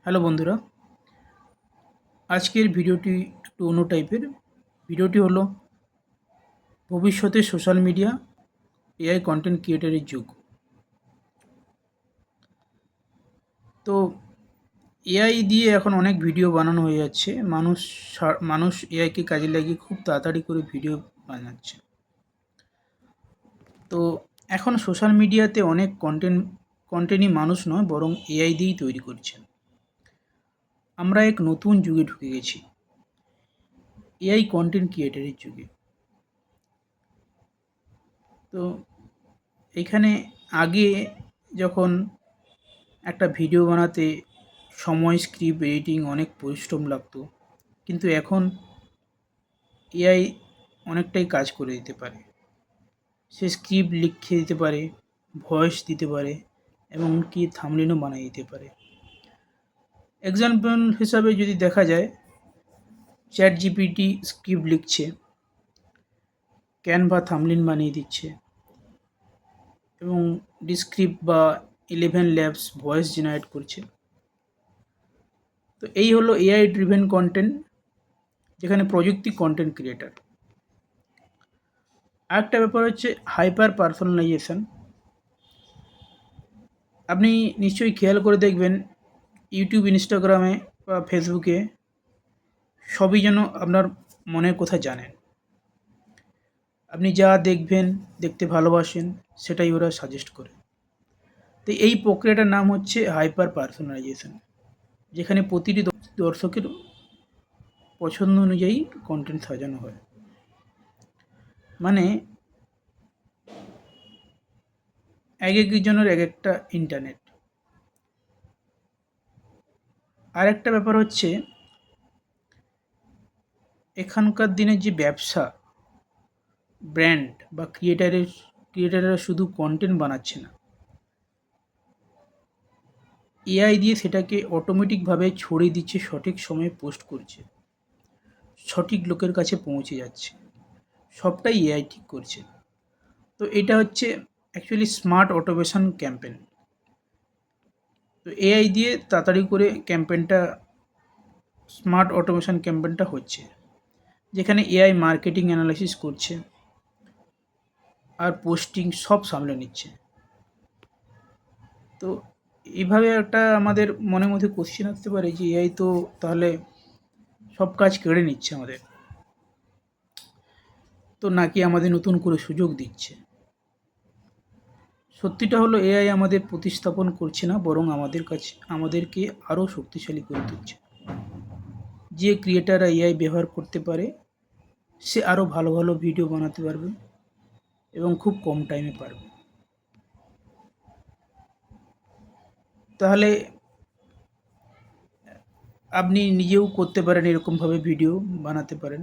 Hello বন্ধুরা, আজকের ভিডিওটি একটু অন্য টাইপের। ভিডিওটি হলো ভবিষ্যতে সোশ্যাল মিডিয়া এআই কন্টেন্ট ক্রিয়েটারের যুগ। তো এআই দিয়ে এখন অনেক ভিডিও বানানো হয়ে যাচ্ছে। মানুষ এআইকে কাজে লাগিয়ে খুব তাড়াতাড়ি করে ভিডিও বানাচ্ছে। তো এখন সোশ্যাল মিডিয়াতে অনেক কন্টেন্টই মানুষ নয় বরং এআই দিয়েই তৈরি করছে। আমরা এক নতুন যুগে ঢুকে গেছি, এআই কন্টেন্ট ক্রিয়েটারের যুগে। তো এখানে আগে যখন একটা ভিডিও বানাতে সময়, স্ক্রিপ্ট, এডিটিং অনেক পরিশ্রম লাগতো, কিন্তু এখন এআই অনেকটাই কাজ করে দিতে পারে। সে স্ক্রিপ্ট লিখে দিতে পারে, ভয়েস দিতে পারে এবং কি থাম্বনেলও বানিয়ে দিতে পারে। এক্সাম্পল হিসাবে যদি দেখা যায়, চ্যাট জিপিটি স্ক্রিপ্ট লিখছে, ক্যানভা থাম্বনেল বানিয়ে দিচ্ছে এবং ডিসক্রিপ্ট বা 11 ল্যাবস ভয়েস জেনারেট করছে। তো এই হলো এআই ড্রিভেন কন্টেন্ট, যেখানে প্রযুক্তি কন্টেন্ট ক্রিয়েটার। আরেকটা ব্যাপার হচ্ছে হাইপার পার্সোনালাইজেশন। আপনি নিশ্চয়ই খেয়াল করে দেখবেন, ইউটিউব, ইনস্টাগ্রামে বা ফেসবুকে সবই যেন আপনার মনের কথা জানেন। আপনি যা দেখবেন, দেখতে ভালোবাসেন, সেটাই ওরা সাজেস্ট করে। তো এই প্রক্রিয়াটার নাম হচ্ছে হাইপার পার্সোনালাইজেশন, যেখানে প্রতিটি দর্শকের পছন্দ অনুযায়ী কন্টেন্ট সাজানো হয়। মানে এক একজনের এক একটা ইন্টারনেট। আর একটা ব্যাপার হচ্ছে, এখানকার দিনে যে ব্যবসা, ব্র্যান্ড বা ক্রিয়েটাররা শুধু কন্টেন্ট বানাচ্ছে না, এআই দিয়ে সেটাকে অটোমেটিকভাবে ছড়িয়ে দিচ্ছে, সঠিক সময়ে পোস্ট করছে, সঠিক লোকের কাছে পৌঁছে যাচ্ছে। সবটাই এআই ঠিক করছে। তো এটা হচ্ছে অ্যাকচুয়ালি স্মার্ট অটোমেশন ক্যাম্পেন। তো এআই দিয়ে তাড়াতাড়ি করে স্মার্ট অটোমেশন ক্যাম্পেনটা হচ্ছে, যেখানে এআই মার্কেটিং অ্যানালাইসিস করছে আর পোস্টিং সব সামলে নিচ্ছে। তো এইভাবে একটা আমাদের মনের মধ্যে কোশ্চেন আসতে পারে যে এআই তো তাহলে সব কাজ কেড়ে নিচ্ছে আমাদের, তো নাকি আমাদের নতুন করে সুযোগ দিচ্ছে। সত্যিটা হলো এআই আমাদের প্রতিস্থাপন করছে না, বরং আমাদেরকে আরও শক্তিশালী করে তুলছে। যে ক্রিয়েটাররা এআই ব্যবহার করতে পারে, সে আরও ভালো ভালো ভিডিও বানাতে পারবে এবং খুব কম টাইমে পারবে। তাহলে আপনি নিজেও করতে পারেন, এরকমভাবে ভিডিও বানাতে পারেন।